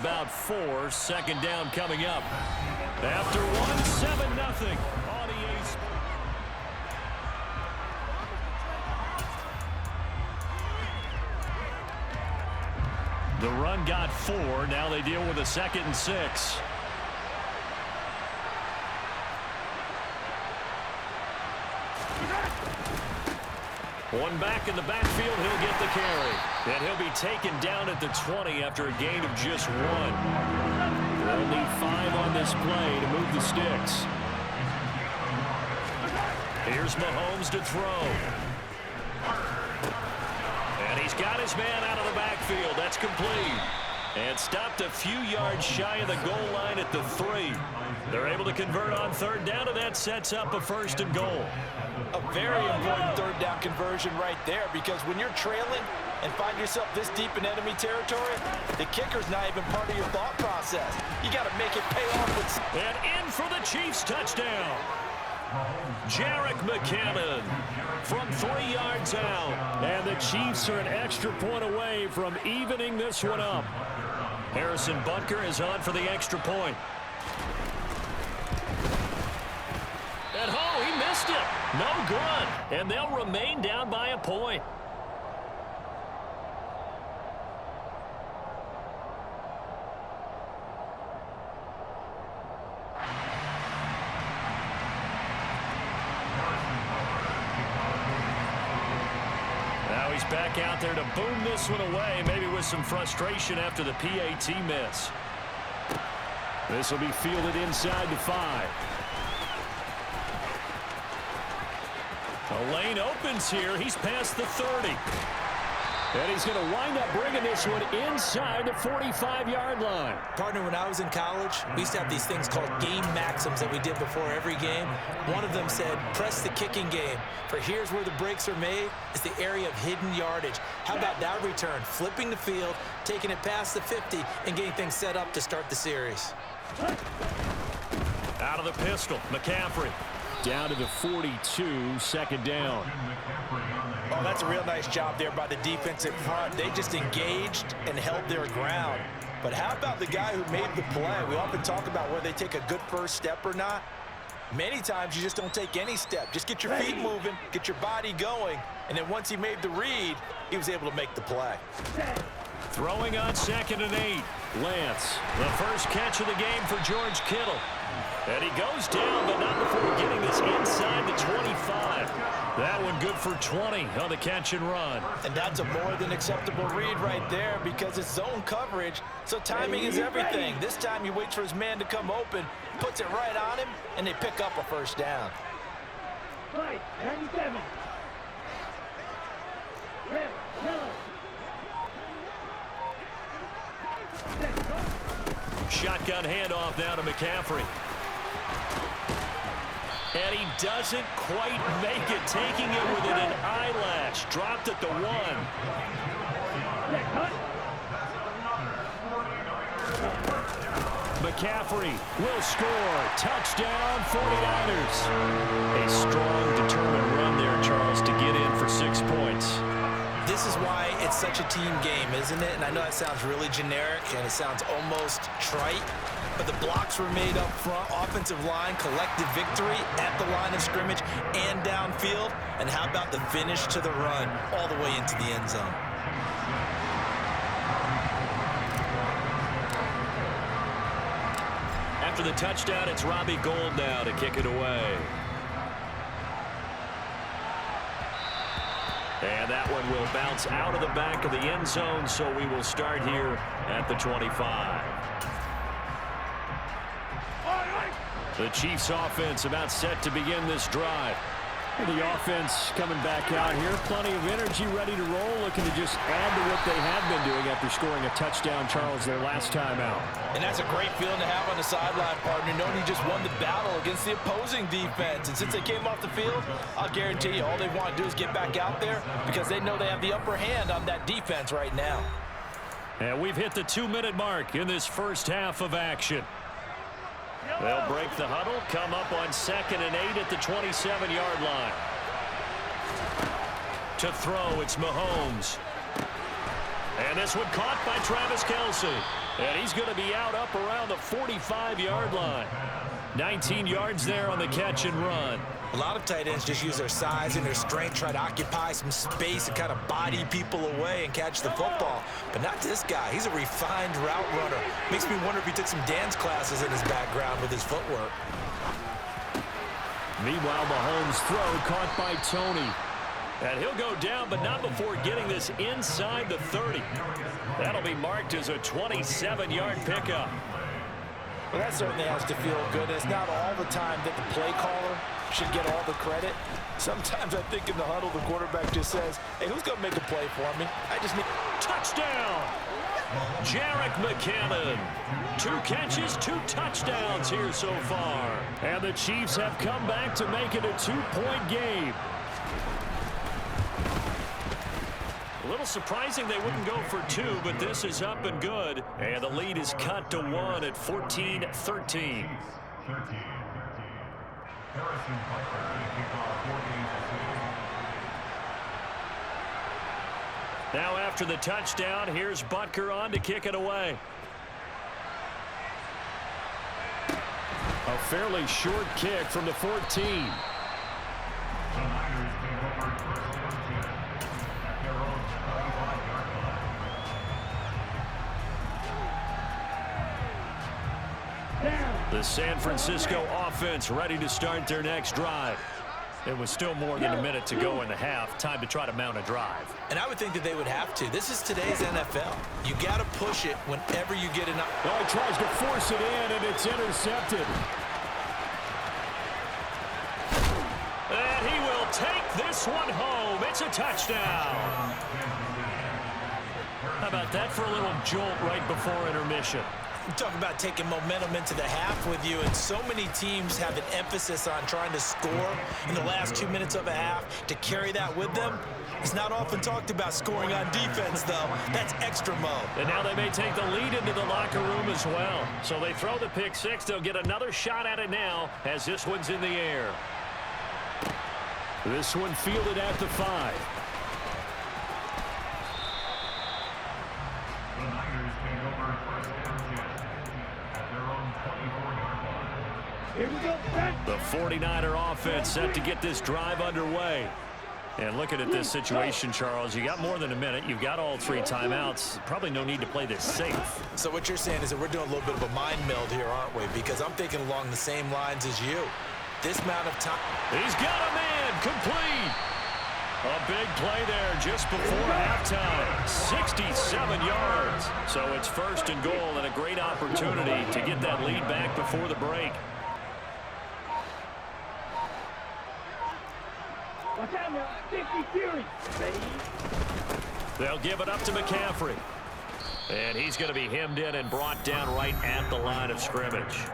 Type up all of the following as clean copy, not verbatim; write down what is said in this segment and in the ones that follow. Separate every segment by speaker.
Speaker 1: About 4, second down coming up. After 1, 7-0. The run got 4. Now they deal with a 2nd and 6. One back in the backfield, he'll get the carry. And he'll be taken down at the 20 after a gain of just 1. They'll need 5 on this play to move the sticks. Here's Mahomes to throw. And he's got his man out of the backfield. That's complete. And stopped a few yards shy of the goal line at the 3. They're able to convert on 3rd down, and that sets up a 1st and goal.
Speaker 2: A very important 3rd down conversion right there, because when you're trailing and find yourself this deep in enemy territory, the kicker's not even part of your thought process. You got to make it pay off with...
Speaker 1: And in for the Chiefs touchdown. Jarek McCannon from 3 yards out. And the Chiefs are an extra point away from evening this one up. Harrison Butker is on for the extra point. And oh, he missed it. No good. And they'll remain down by a point. Now he's back out there to boom this one away, maybe with some frustration after the PAT miss. This will be fielded inside the 5. The lane opens here. He's past the 30. And he's going to wind up bringing this one inside the 45-yard line.
Speaker 2: Partner, when I was in college, we used to have these things called game maxims that we did before every game. One of them said, press the kicking game. For here's where the breaks are made. It's the area of hidden yardage. How about that return? Flipping the field, taking it past the 50, and getting things set up to start the series.
Speaker 1: Out of the pistol, McCaffrey. Down to the 42, 2nd down.
Speaker 2: Oh, that's a real nice job there by the defensive front. They just engaged and held their ground. But how about the guy who made the play? We often talk about whether they take a good first step or not. Many times you just don't take any step. Just get your feet moving, get your body going, and then once he made the read, he was able to make the play.
Speaker 1: Throwing on 2nd and 8. Lance, the first catch of the game for George Kittle. And he goes down, but not before getting this inside the 25. That one good for 20 on the catch and run. And that's a more than acceptable read right there, because it's zone coverage, so timing is everything. This time he waits for his man to come open, puts it right on him, and they pick up a 1st down. Shotgun handoff now to McCaffrey. And he doesn't quite make it, taking it within an eyelash. Dropped at the 1. McCaffrey will score. Touchdown, 49ers. A strong, determined run there, Charles, to get in for 6 points.
Speaker 2: This is why it's such a team game, isn't it? And I know that sounds really generic, and it sounds almost trite, but the blocks were made up front. Offensive line, collective victory at the line of scrimmage and downfield. And how about the finish to the run all the way into the end zone?
Speaker 1: After the touchdown, it's Robbie Gould now to kick it away. And that one will bounce out of the back of the end zone, so we will start here at the 25. The Chiefs offense about set to begin this drive. The offense coming back out here. Plenty of energy, ready to roll, looking to just add to what they have been doing after scoring a touchdown, Charles, their last time out.
Speaker 2: And that's a great feeling to have on the sideline, partner, knowing you just won the battle against the opposing defense. And since they came off the field, I'll guarantee you all they want to do is get back out there, because they know they have the upper hand on that defense right now.
Speaker 1: And we've hit the 2-minute mark in this first half of action. They'll break the huddle, come up on 2nd and 8 at the 27-yard line. To throw, it's Mahomes. And this one caught by Travis Kelce. And he's going to be out up around the 45-yard line. 19 yards there on the catch and run.
Speaker 2: A lot of tight ends just use their size and their strength, try to occupy some space and kind of body people away and catch the football. But not this guy. He's a refined route runner. Makes me wonder if he took some dance classes in his background with his footwork.
Speaker 1: Meanwhile, Mahomes' throw caught by Tony. And he'll go down, but not before getting this inside the 30. That'll be marked as a 27-yard pickup.
Speaker 2: Well, that certainly has to feel good. It's not all the time that the play caller should get all the credit. Sometimes I think in the huddle, the quarterback just says, hey, who's going to make a play for me? I just need...
Speaker 1: Touchdown! Jerick McKinnon. 2 catches, 2 touchdowns here so far. And the Chiefs have come back to make it a 2-point game. A little surprising they wouldn't go for 2, but this is up and good. And the lead is cut to 1 at 14-13. Now after the touchdown, here's Butker on to kick it away. A fairly short kick from the 14. The San Francisco offense ready to start their next drive. It was still more than a minute to go in the half. Time to try to mount a drive.
Speaker 2: And I would think that they would have to. This is today's NFL. You got to push it whenever you get enough.
Speaker 1: Oh, he tries to force it in, and it's intercepted. And he will take this one home. It's a touchdown. How about that for a little jolt right before intermission?
Speaker 2: You talk about taking momentum into the half with you, and so many teams have an emphasis on trying to score in the last 2 minutes of a half to carry that with them. It's not often talked about scoring on defense, though. That's extra mode.
Speaker 1: And now they may take the lead into the locker room as well. So they throw the pick six. They'll get another shot at it now as this one's in the air. This one fielded at the 5. The 49er offense set to get this drive underway. And looking at this situation, Charles, you got more than a minute. You've got all 3 timeouts. Probably no need to play this safe.
Speaker 2: So what you're saying is that we're doing a little bit of a mind meld here, aren't we? Because I'm thinking along the same lines as you. This amount of time.
Speaker 1: He's got a man complete. A big play there just before halftime. 67 yards. So it's 1st and goal and a great opportunity to get that lead back before the break. They'll give it up to McCaffrey. And he's going to be hemmed in and brought down right at the line of scrimmage.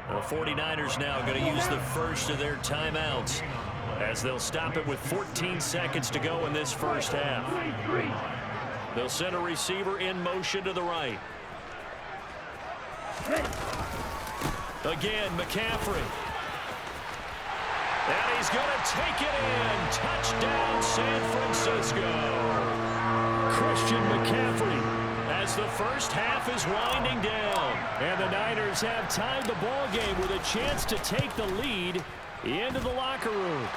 Speaker 1: The 49ers now going to use the first of their timeouts as they'll stop it with 14 seconds to go in this first half. They'll send a receiver in motion to the right. Again, McCaffrey. And he's going to take it in. Touchdown, San Francisco. Christian McCaffrey as the first half is winding down. And the Niners have tied the ball game with a chance to take the lead into the locker room.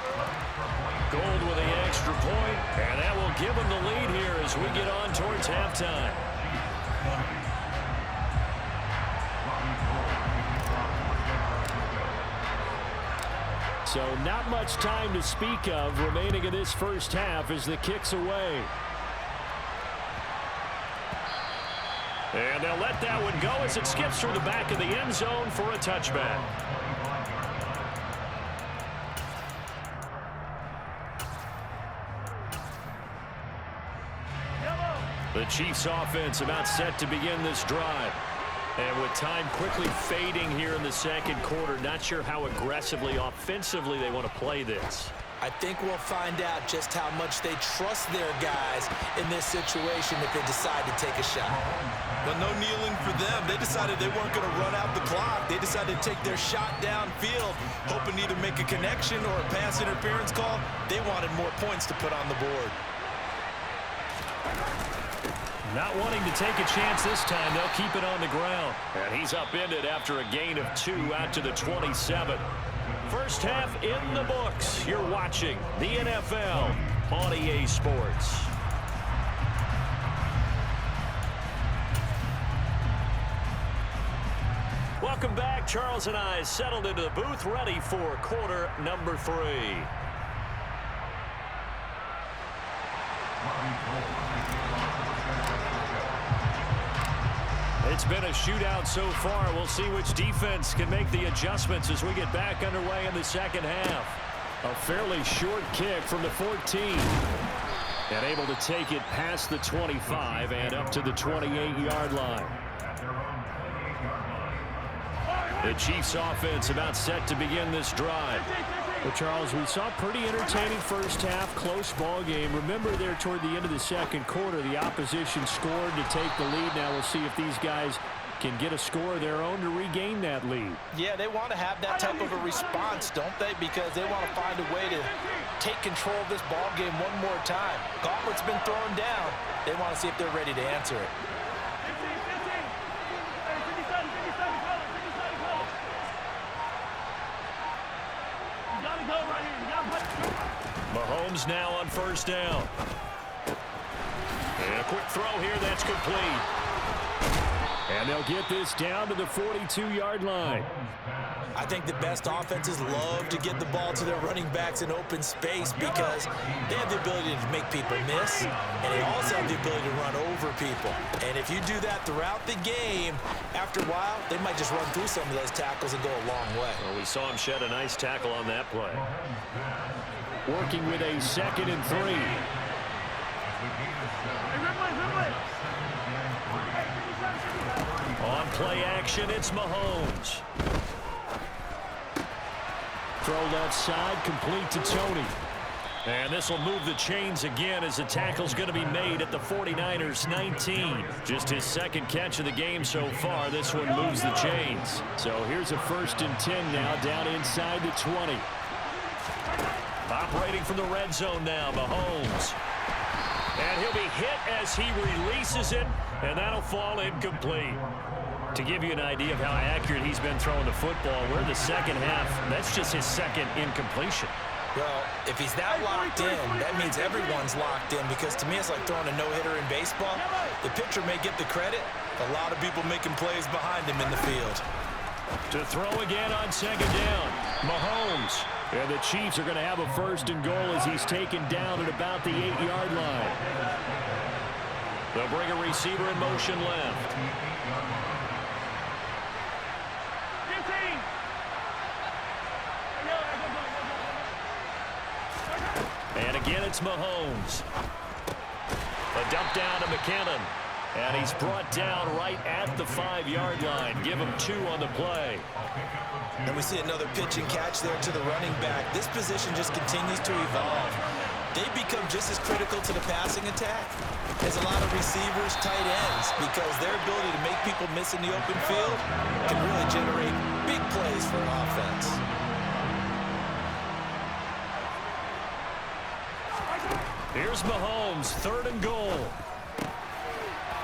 Speaker 1: Gold with the extra point, and that will give them the lead here as we get on towards halftime. So not much time to speak of remaining in this first half as the kick's away. And they'll let that one go as it skips through the back of the end zone for a touchback. The Chiefs offense about set to begin this drive. And with time quickly fading here in the second quarter, not sure how aggressively, offensively they want to play this.
Speaker 2: I think we'll find out just how much they trust their guys in this situation if they decide to take a shot. But no kneeling for them. They decided they weren't going to run out the clock. They decided to take their shot downfield, hoping to either make a connection or a pass interference call. They wanted more points to put on the board.
Speaker 1: Not wanting to take a chance this time. They'll keep it on the ground. And he's upended after a gain of 2 out to the 27. First half in the books. You're watching the NFL on EA Sports. Welcome back. Charles and I settled into the booth, ready for quarter number 3. It's been a shootout so far. We'll see which defense can make the adjustments as we get back underway in the second half. A fairly short kick from the 14. And able to take it past the 25 and up to the 28-yard line. The Chiefs offense about set to begin this drive. Well, Charles, we saw a pretty entertaining first half, close ball game. Remember there toward the end of the second quarter, the opposition scored to take the lead. Now we'll see if these guys can get a score of their own to regain that lead.
Speaker 2: Yeah, they want to have that type of a response, don't they? Because they want to find a way to take control of this ball game one more time. Gauntlet's been thrown down. They want to see if they're ready to answer it.
Speaker 1: Mahomes now on first down. And a quick throw here that's complete. And they'll get this down to the 42-yard line.
Speaker 2: I think the best offenses love to get the ball to their running backs in open space because they have the ability to make people miss, and they also have the ability to run over people. And if you do that throughout the game, after a while, they might just run through some of those tackles and go a long way.
Speaker 1: Well, we saw him shed a nice tackle on that play. Working with a 2nd and 3. On play action, it's Mahomes. Throw left side, complete to Tony. And this will move the chains again as the tackle's going to be made at the 49ers 19. Just his 2nd catch of the game so far. This one moves the chains. So here's a 1st and 10 now down inside the 20. Operating from the red zone now, Mahomes. And he'll be hit as he releases it, and that'll fall incomplete. To give you an idea of how accurate he's been throwing the football, we're in the second half. That's just his 2nd incompletion.
Speaker 2: Well, if he's that locked in, that means everyone's locked in, because to me it's like throwing a no-hitter in baseball. The pitcher may get the credit, a lot of people making plays behind him in the field.
Speaker 1: To throw again on 2nd down, Mahomes. And the Chiefs are going to have a 1st and goal as he's taken down at about the 8-yard line. They'll bring a receiver in motion left. And again, it's Mahomes. A dump down to McKinnon. And he's brought down right at the 5-yard line. Give him 2 on the play.
Speaker 2: And we see another pitch and catch there to the running back. This position just continues to evolve. They become just as critical to the passing attack as a lot of receivers, tight ends, because their ability to make people miss in the open field can really generate big plays for an offense.
Speaker 1: Here's Mahomes, 3rd and goal.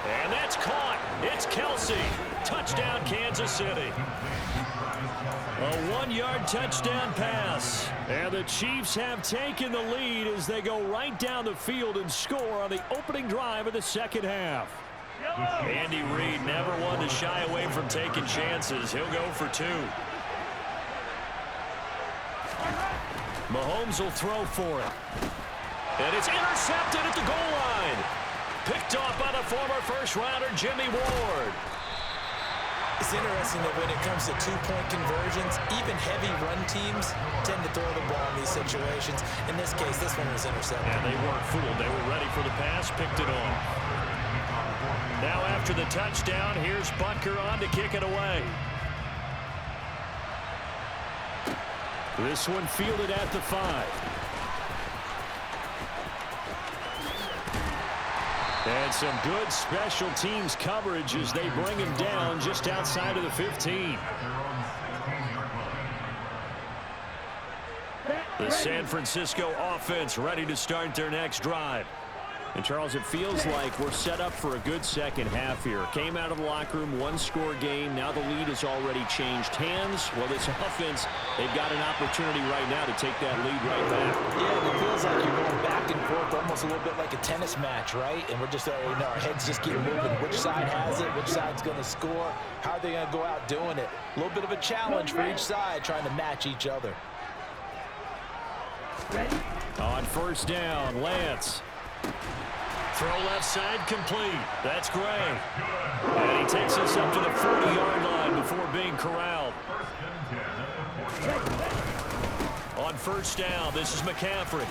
Speaker 1: And that's caught. It's Kelsey. Touchdown, Kansas City. A 1-yard touchdown pass. And the Chiefs have taken the lead as they go right down the field and score on the opening drive of the second half. Andy Reid never one to shy away from taking chances. He'll go for 2. Mahomes will throw for it. And it's intercepted at the goal line. Picked off by the former first-rounder, Jimmy Ward.
Speaker 2: It's interesting that when it comes to 2-point conversions, even heavy run teams tend to throw the ball in these situations. In this case, this one was intercepted.
Speaker 1: And they weren't fooled. They were ready for the pass, picked it off. Now after the touchdown, here's Butker on to kick it away. This one fielded at the 5. And some good special teams coverage as they bring him down just outside of the 15. The San Francisco offense ready to start their next drive. And, Charles, it feels like we're set up for a good second half here. Came out of the locker room, one-score game. Now the lead has already changed hands. Well, this offense, they've got an opportunity right now to take that lead right back.
Speaker 2: Yeah, it feels like you're going back and forth, almost a little bit like a tennis match, right? And we're just, our heads just keep moving. Which side has it? Which side's going to score? How are they going to go out doing it? A little bit of a challenge for each side, trying to match each other.
Speaker 1: On first down, Lance. Throw left side complete. That's Gray. And he takes us up to the 40-yard line before being corralled. On first down, this is McCaffrey.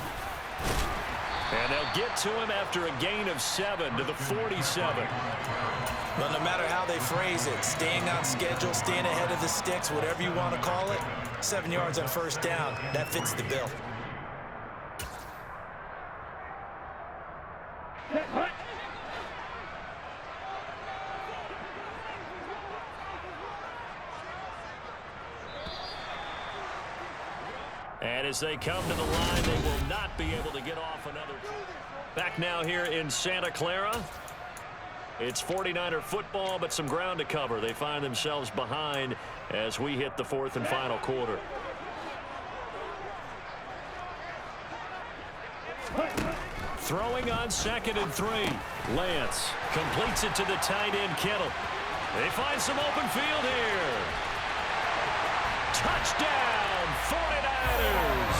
Speaker 1: And they'll get to him after a gain of 7 to the 47.
Speaker 2: Well, no matter how they phrase it, staying on schedule, staying ahead of the sticks, whatever you want to call it, 7 yards on first down, that fits the bill.
Speaker 1: And as they come to the line, they will not be able to get off another. Back now here in Santa Clara. It's 49er football, but some ground to cover. They find themselves behind as we hit the fourth and final quarter. Throwing on 2nd and 3. Lance completes it to the tight end, Kittle. They find some open field here. Touchdown, 49ers.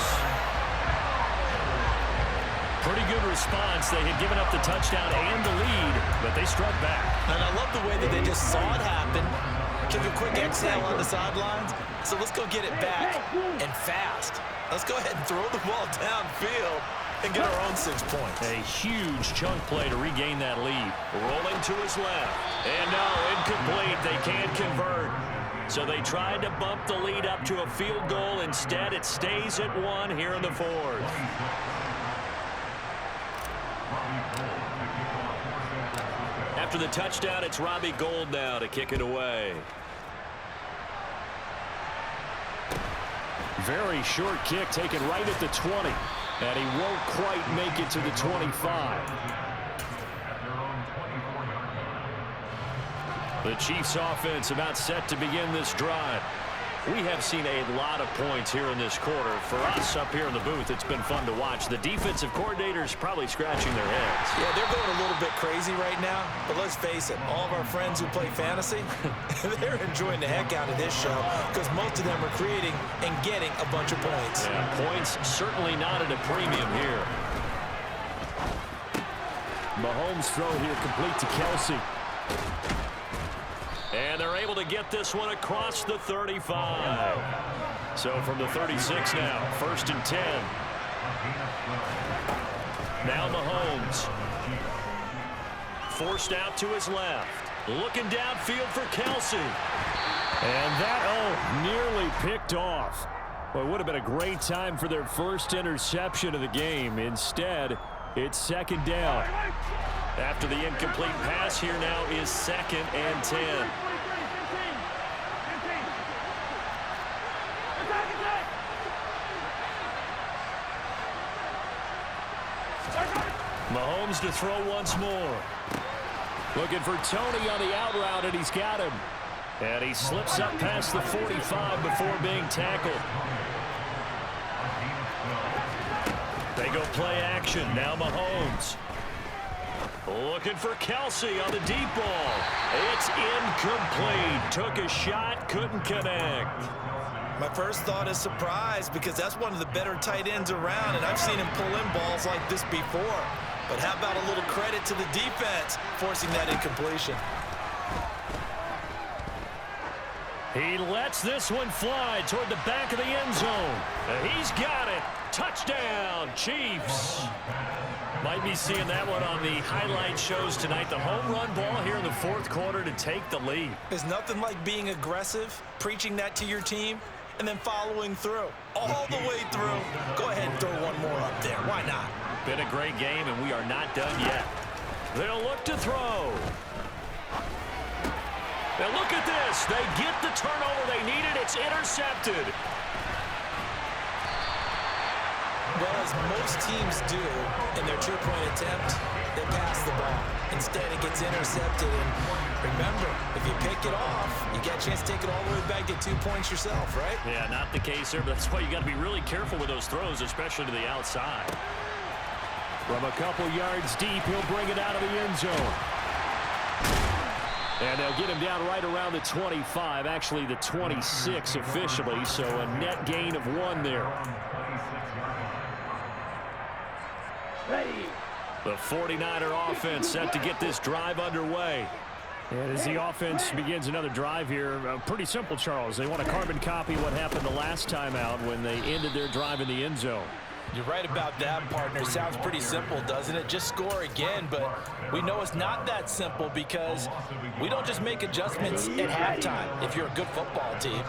Speaker 1: Pretty good response. They had given up the touchdown and the lead, but they struck back.
Speaker 2: And I love the way that they just saw it happen, took a quick exhale on the sidelines. So let's go get it back and fast. Let's go ahead and throw the ball downfield and get our own 6 points.
Speaker 1: A huge chunk play to regain that lead. Rolling to his left. And no, incomplete. They can't convert. So they tried to bump the lead up to a field goal. Instead, it stays at 1 here in the fourth. After the touchdown, it's Robbie Gould now to kick it away. Very short kick taken right at the 20. And he won't quite make it to the 25. The Chiefs offense about set to begin this drive. We have seen a lot of points here in this quarter. For us up here in the booth, it's been fun to watch. The defensive coordinators probably scratching their heads.
Speaker 2: Yeah, they're going a little bit crazy right now. But let's face it, all of our friends who play fantasy, they're enjoying the heck out of this show because most of them are creating and getting a bunch of points.
Speaker 1: Yeah, points certainly not at a premium here. Mahomes' throw here complete to Kelsey. And they're able to get this one across the 35. So from the 36 now, 1st and 10. Now Mahomes. Forced out to his left. Looking downfield for Kelsey. And that, nearly picked off. Well, it would have been a great time for their first interception of the game. Instead, it's 2nd down. After the incomplete pass, here now is 2nd and 10. Mahomes to throw once more. Looking for Tony on the out route, and he's got him. And he slips up past the 45 before being tackled. They go play action. Now Mahomes. Looking for Kelsey on the deep ball. It's incomplete. Took a shot, couldn't connect.
Speaker 2: My first thought is surprise because that's one of the better tight ends around, and I've seen him pull in balls like this before. But how about a little credit to the defense forcing that incompletion?
Speaker 1: He lets this one fly toward the back of the end zone. He's got it. Touchdown, Chiefs. Might be seeing that one on the highlight shows tonight. The home run ball here in the 4th quarter to take the lead.
Speaker 2: There's nothing like being aggressive, preaching that to your team, and then following through. All the way through. Go ahead and throw one more up there. Why not?
Speaker 1: Been a great game, and we are not done yet. They'll look to throw. Now look at this. They get the turnover they needed. It's intercepted.
Speaker 2: Well, Well, as most teams do in their two-point attempt, they pass the ball. Instead, it gets intercepted. And remember, if you pick it off, you get a chance to take it all the way back, get 2 points yourself, right?
Speaker 1: Yeah, not the case there, but that's why you got to be really careful with those throws, especially to the outside. From a couple yards deep, he'll bring it out of the end zone. And they'll get him down right around the 25, actually the 26 officially, so a net gain of 1 there. The 49er offense set to get this drive underway. And as the offense begins another drive here, pretty simple, Charles. They want to carbon copy what happened the last time out when they ended their drive in the end zone.
Speaker 2: You're right about that, partner. Sounds pretty simple, doesn't it? Just score again, but we know it's not that simple because we don't just make adjustments at halftime if you're a good football team.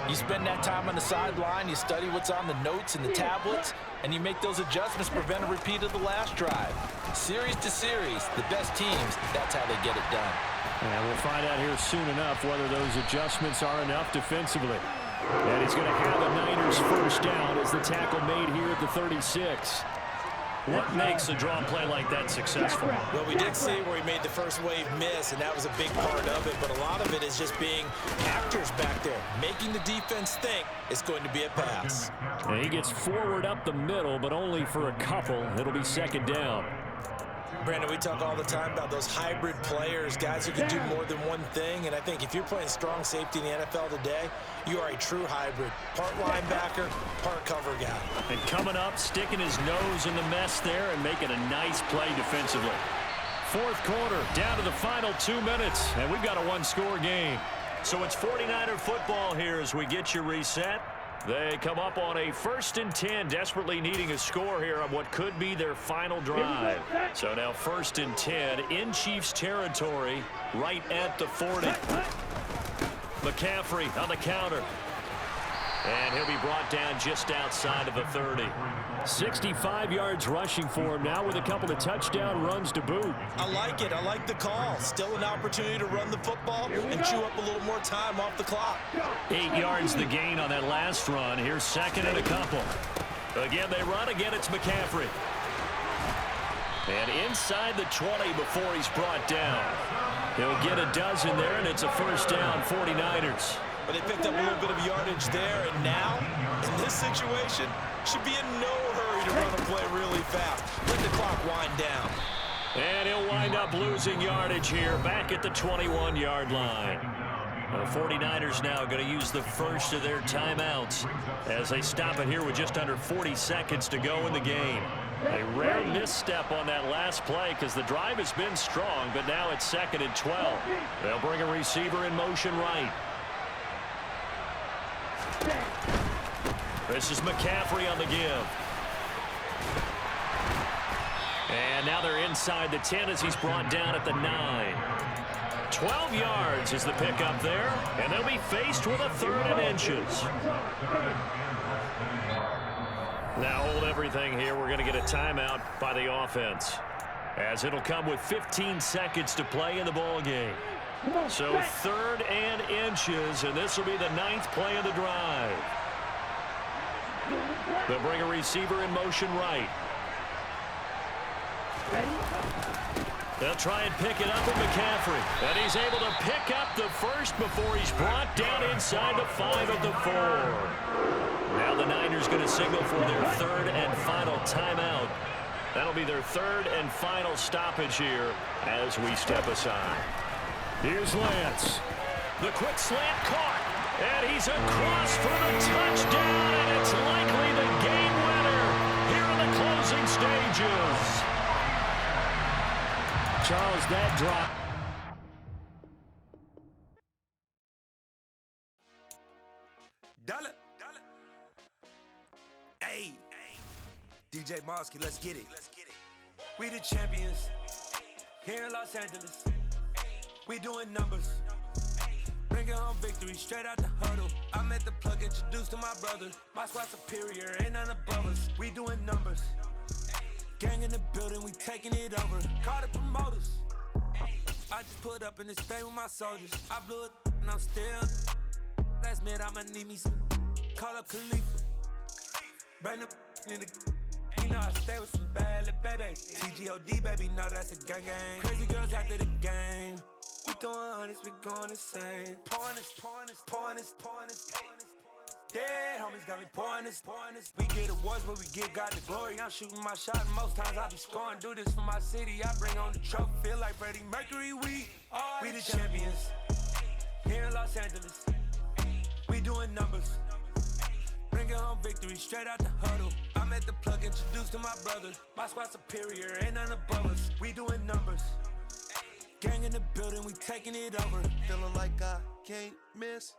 Speaker 2: You spend that time on the sideline, you study what's on the notes and the tablets, and you make those adjustments to prevent a repeat of the last drive. Series to series, the best teams, that's how they get it done.
Speaker 1: And we'll find out here soon enough whether those adjustments are enough defensively. And he's going to have the Niners first down as the tackle made here at the 36. What makes a draw play like that successful?
Speaker 2: Well, we did see where he made the first wave miss, and that was a big part of it, but a lot of it is just being actors back there, making the defense think it's going to be a pass.
Speaker 1: And he gets forward up the middle, but only for a couple. It'll be second down.
Speaker 2: Brandon, we talk all the time about those hybrid players, guys who can do more than one thing, and I think if you're playing strong safety in the NFL today, you are a true hybrid. Part linebacker, part cover guy.
Speaker 1: And coming up, sticking his nose in the mess there and making a nice play defensively. Fourth quarter, down to the final 2 minutes, and we've got a one-score game. So it's 49er football here as we get you reset. They come up on a 1st and 10, desperately needing a score here on what could be their final drive. So now 1st and 10 in Chiefs territory, right at the 40. McCaffrey on the counter. And he'll be brought down just outside of the 30. 65 yards rushing for him now with a couple of touchdown runs to boot.
Speaker 2: I like it. I like the call. Still an opportunity to run the football and chew up a little more time off the clock.
Speaker 1: 8 yards the gain on that last run. Here's second and a couple. Again, they run. Again, it's McCaffrey. And inside the 20 before he's brought down. He'll get a dozen there, and it's a first down, 49ers.
Speaker 2: But they picked up a little bit of yardage there, and now, in this situation, should be in no hurry to run a play really fast. Let the clock wind down.
Speaker 1: And he'll wind up losing yardage here, back at the 21-yard line. The 49ers now going to use the first of their timeouts as they stop it here with just under 40 seconds to go in the game. A rare misstep on that last play because the drive has been strong, but now it's 2nd and 12. They'll bring a receiver in motion right. This is McCaffrey on the give. And now they're inside the 10 as he's brought down at the 9. 12 yards is the pickup there, and they'll be faced with a 3rd and inches. Now hold everything here. We're going to get a timeout by the offense, as it'll come with 15 seconds to play in the ball game. So 3rd and inches, and this will be the 9th play of the drive. They'll bring a receiver in motion right. They'll try and pick it up with McCaffrey. And he's able to pick up the first before he's brought down inside the 5 at the 4. Now the Niners going to signal for their 3rd and final timeout. That'll be their 3rd and final stoppage here as we step aside. Here's Lance. The quick slant caught. And he's across for the touchdown. And it's likely the game winner here in the closing stages. Charles, that drop.
Speaker 3: Dollar. Hey. DJ Mosky, let's get it. We the champions here in Los Angeles. We doing numbers. Bringing home victory straight out the huddle. I'm at the plug, introduced to my brother. My squad superior, ain't none above us. We doing numbers. Gang in the building, we taking it over. Call the promoters. I just put up in this thing with my soldiers. I blew it and I'm still. Last minute I'ma need me some. Call up Khalifa. Bring the in the. You know I stay with some bad little babies. TGOD, baby, know that's a gang gang. Crazy girls after the game. We throwing hundreds, we going insane. Pouring this. Dead homies got me pouring this. We get awards, but we give God the glory. I'm shooting my shot, and most times I be scoring. Do this for my city, I bring on the trophy. Feel like Freddie Mercury, we the champions. Here in Los Angeles, we doing numbers. Bringing home victory straight out the huddle. I'm at the plug, introduced to my brother. My squad superior, ain't none above us. We doing numbers. Gang in the building, we taking it over.
Speaker 4: Feeling like I can't miss.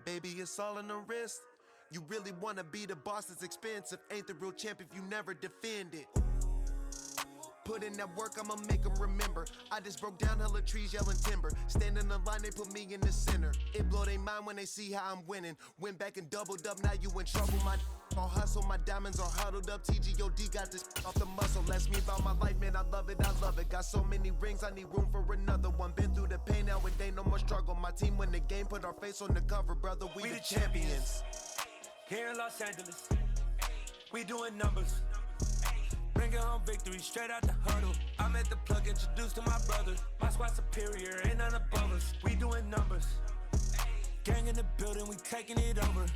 Speaker 4: Baby, it's all in the wrist. You really wanna be the boss, it's expensive. Ain't the real champ if you never defend it. Put in that work, I'ma make them remember. I just broke down hella trees, yelling timber. Stand in the line, they put me in the center. It blow their mind when they see how I'm winning. Went back and doubled up, now you in trouble. My all hustle, my diamonds are huddled up. TGOD got this off the muscle. That's me about my life, man, I love it. Got so many rings, I need room for another one. Been through the pain, now it ain't no more struggle. My team win the game, put our face on the cover, brother. We the champions.
Speaker 3: Here in Los Angeles, we doing numbers. Bringing home victory straight out the huddle. I'm at the plug, introduced to my brother. My squad superior, ain't none above us. We doing numbers. Gang in the building, we taking it over.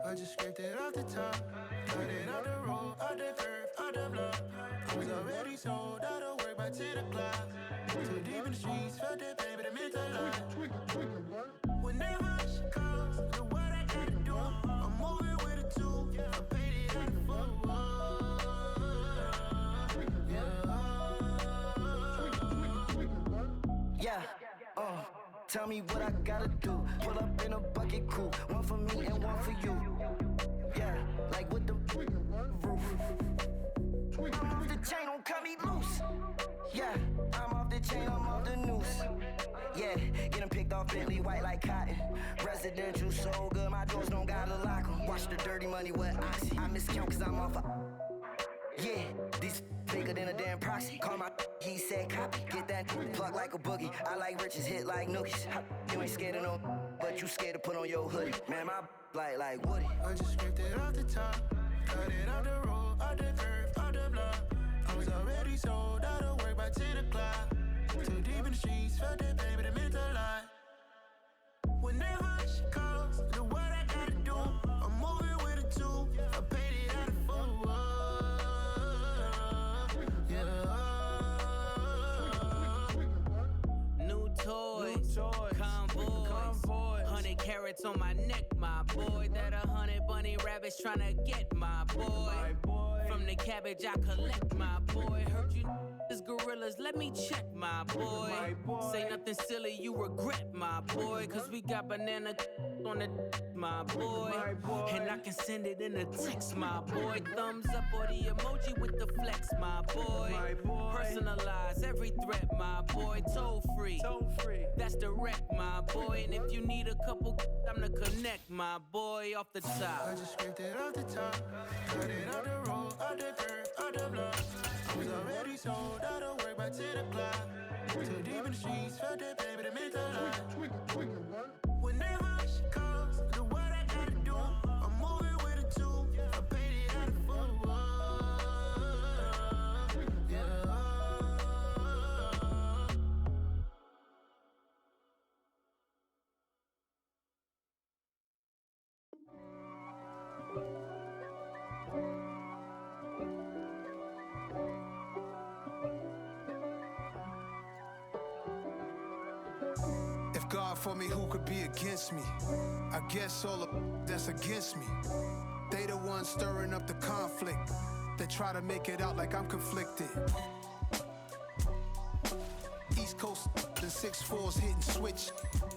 Speaker 4: I just scraped it off the top, cut it off the road, off the curve, off the block. I was already sold, out of work by 10 o'clock. Too deep in the streets, felt that pain, but it meant a lot. Whenever she calls, know what I gotta do. I'm moving with a two, I paid it out of full.
Speaker 5: Yeah, tell me what I gotta do. Pull up in a bucket crew, one for me and one for you. Yeah, like with the roof. I'm off the chain, don't cut me loose. Yeah, I'm off the chain, I'm off the noose. Yeah, getting picked off Bentley, white like cotton. Residential so good, my doors don't gotta lock 'em. Watch the dirty money with Oxy. I miscount cause I'm off a... Yeah, these bigger than a damn proxy. Call my he said copy. Get that plug like a boogie. I like riches, hit like nookies. You ain't scared of no, but you scared to put on your hoodie. Man, my like Woody.
Speaker 4: I just scraped it off the top, cut it off the road, off the curve, off the block. I was already sold, out of work by 10 o'clock. Too deep in the streets, felt that pain, but it meant a lot. Whenever she calls, know what I gotta do. I'm moving with a two, I paid it out of full.
Speaker 6: New toys, convoys, 100 carats on my neck, my boy. That 100 bunny rabbits tryna get my boy. From the cabbage I collect, my boy. Heard you is gorillas, let me check, my boy. Say nothing silly, you regret, my boy. Cause we got banana on the my boy. And I can send it in a text, my boy. Thumbs up or the emoji with the flex, my boy. Personalize every threat, my boy. Toll free, that's direct, my boy. And if you need a couple, I'm to connect, my boy, off the top.
Speaker 4: I just scraped it off the top, cut it off the road, off the curve, off the block. I was already sold, out of work by 10 o'clock. Too deep in the streets, felt that pain, but it meant a lot. Whenever she calls, know what I gotta do. I'm moving with a two, I paid it out of full.
Speaker 7: If God for me, who could be against me? I guess all of that's against me. They the ones stirring up the conflict. They try to make it out like I'm conflicted. East Coast, the 6'4s hitting switch.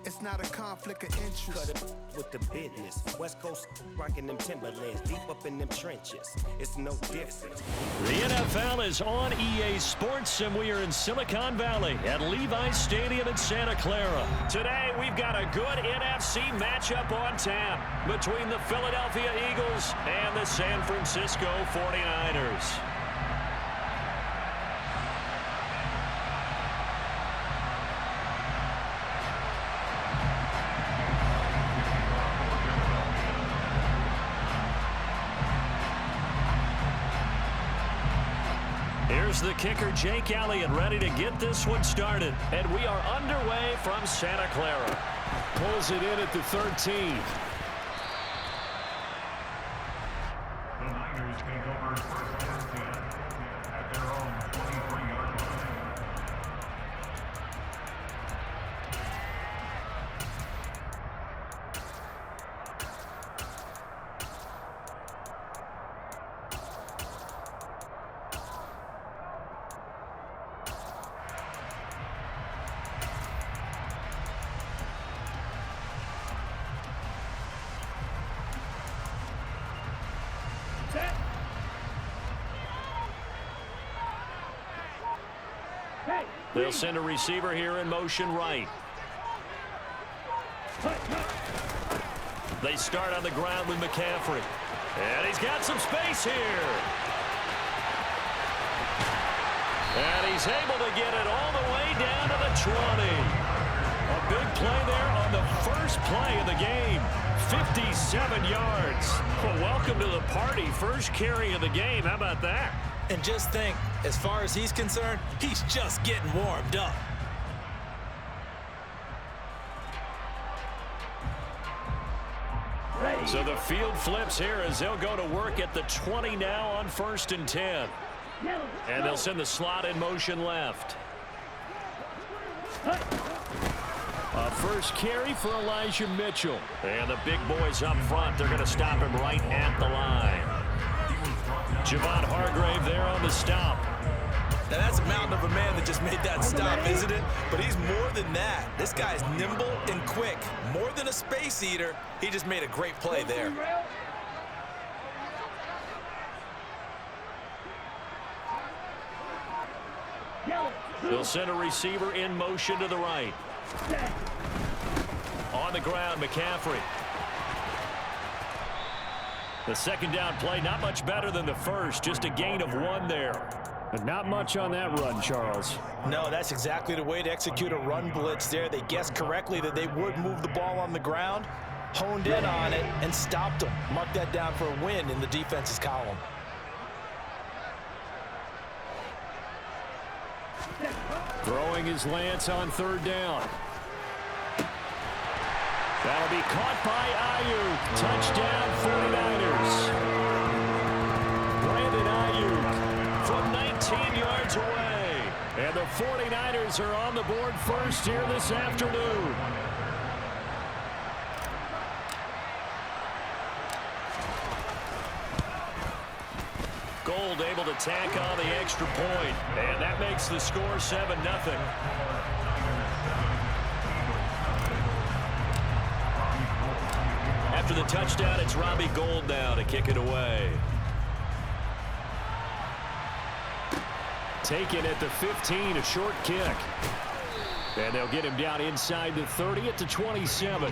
Speaker 7: It's not a conflict of interest.
Speaker 8: Cut it with the business. West Coast rocking them Timberlands, deep up in them trenches. It's no difference.
Speaker 1: The NFL is on EA Sports, and we are in Silicon Valley at Levi's Stadium in Santa Clara. Today, we've got a good NFC matchup on tap between the Philadelphia Eagles and the San Francisco 49ers. Here's the kicker, Jake Elliott, ready to get this one started. And we are underway from Santa Clara. Pulls it in at the 13.
Speaker 9: The Niners take over first and 10 at their own 23-yard line.
Speaker 1: They'll send a receiver here in motion right. They start on the ground with McCaffrey. And he's got some space here. And he's able to get it all the way down to the 20. A big play there on the first play of the game. 57 yards. Well, welcome to the party. First carry of the game. How about that?
Speaker 2: And just think, as far as he's concerned, he's just getting warmed up.
Speaker 1: So the field flips here as they'll go to work at the 20 now on 1st and 10. And they'll send the slot in motion left. A first carry for Elijah Mitchell. And the big boys up front, they're going to stop him right at the line. Javon Hargrave there on the stop.
Speaker 2: Now that's a mountain of a man that just made that stop, isn't it? But he's more than that. This guy's nimble and quick. More than a space eater, he just made a great play there.
Speaker 1: They'll send a receiver in motion to the right. On the ground, McCaffrey. The second down play, not much better than the first, just a gain of 1 there. But not much on that run, Charles.
Speaker 2: No, that's exactly the way to execute a run blitz there. They guessed correctly that they would move the ball on the ground, honed in on it, and stopped them. Mark that down for a win in the defense's column.
Speaker 1: Throwing his Lance on 3rd down. That'll be caught by Ayuk. Touchdown 49ers. Brandon Ayuk from 19 yards away. And the 49ers are on the board first here this afternoon. Gold able to tack on the extra point. And that makes the score 7-0. After the touchdown, it's Robbie Gould now to kick it away. Taken at the 15, a short kick. And they'll get him down inside the 30 at the 27.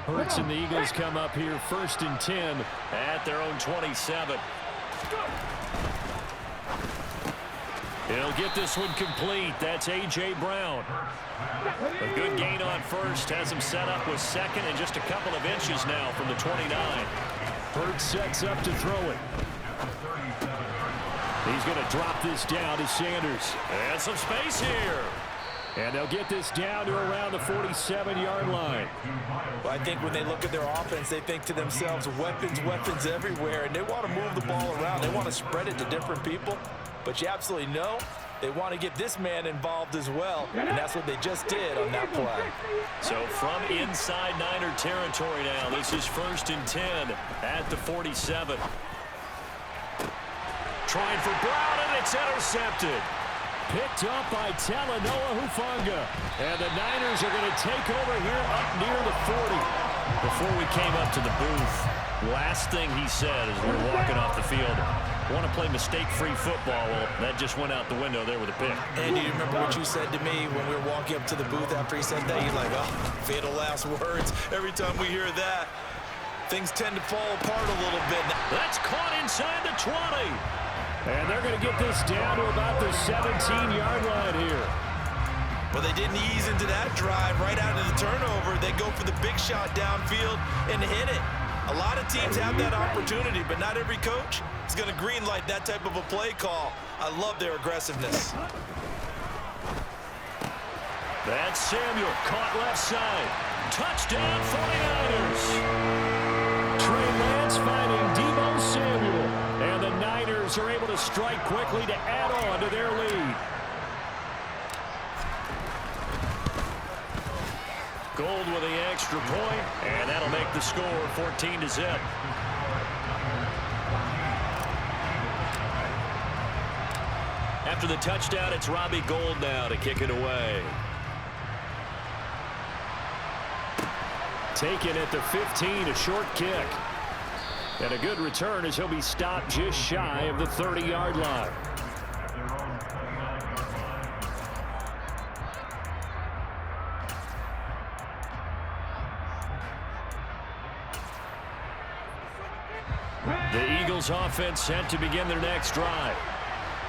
Speaker 1: Hurts and the Eagles come up here 1st and 10 at their own 27. He'll get this one complete. That's A.J. Brown. A good gain on first. Has him set up with 2nd and just a couple of inches now from the 29. Hurts sets up to throw it. He's going to drop this down to Sanders. And some space here. And they'll get this down to around the 47-yard line.
Speaker 2: Well, I think when they look at their offense, they think to themselves, weapons, weapons everywhere, and they want to move the ball around. They want to spread it to different people. But you absolutely know they want to get this man involved as well, and that's what they just did on that play.
Speaker 1: So from inside Niner territory now, this is 1st and 10 at the 47. Trying for Brown, and it's intercepted. Picked up by Talanoa Hufanga. And the Niners are going to take over here up near the 40. Before we came up to the booth, last thing he said as we were walking off the field, want to play mistake-free football. Well, that just went out the window there with a pick.
Speaker 2: And do you remember what you said to me when we were walking up to the booth after he said that? You're like, oh, fatal last words. Every time we hear that, things tend to fall apart a little bit.
Speaker 1: That's caught inside the 20. And they're going to get this down to about the 17-yard line here.
Speaker 2: Well, they didn't ease into that drive right out of the turnover. They go for the big shot downfield and hit it. A lot of teams have that opportunity, but not every coach is going to green light that type of a play call. I love their aggressiveness.
Speaker 1: That's Samuel, caught left side. Touchdown, 49ers. Trey Lance finding Deebo Samuel. And the Niners are able to strike quickly to add on to their lead. Gold with the extra point, and that'll make the score 14-0. After the touchdown, it's Robbie Gould now to kick it away. Taken at the 15, a short kick. And a good return as he'll be stopped just shy of the 30-yard line. The Eagles offense set to begin their next drive.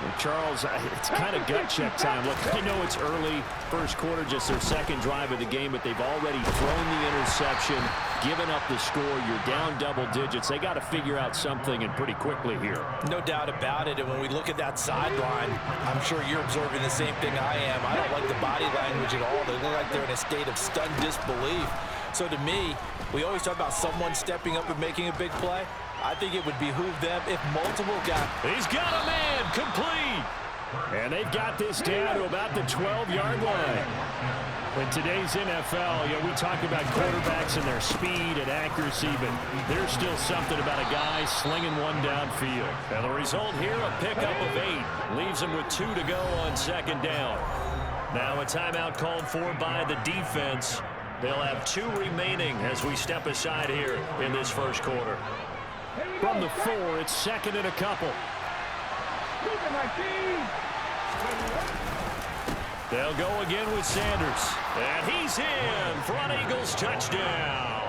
Speaker 1: Well, Charles, it's kind of gut check time. Look, I know it's early, first quarter, just their second drive of the game, but they've already thrown the interception, given up the score. You're down double digits. They got to figure out something, and pretty quickly here.
Speaker 2: No doubt about it. And when we look at that sideline, I'm sure you're observing the same thing I am. I don't like the body language at all. They look like they're in a state of stunned disbelief. So to me, we always talk about someone stepping up and making a big play. I think it would behoove them if multiple guys.
Speaker 1: He's got a man, complete. And they've got this down to about the 12-yard line. In today's NFL, we talk about quarterbacks and their speed and accuracy, but there's still something about a guy slinging one downfield. And the result here, a pickup of 8. Leaves him with 2 to go on second down. Now a timeout called for by the defense. They'll have 2 remaining as we step aside here in this first quarter. From the 4, it's second and a couple. They'll go again with Sanders. And he's in for an Eagles touchdown.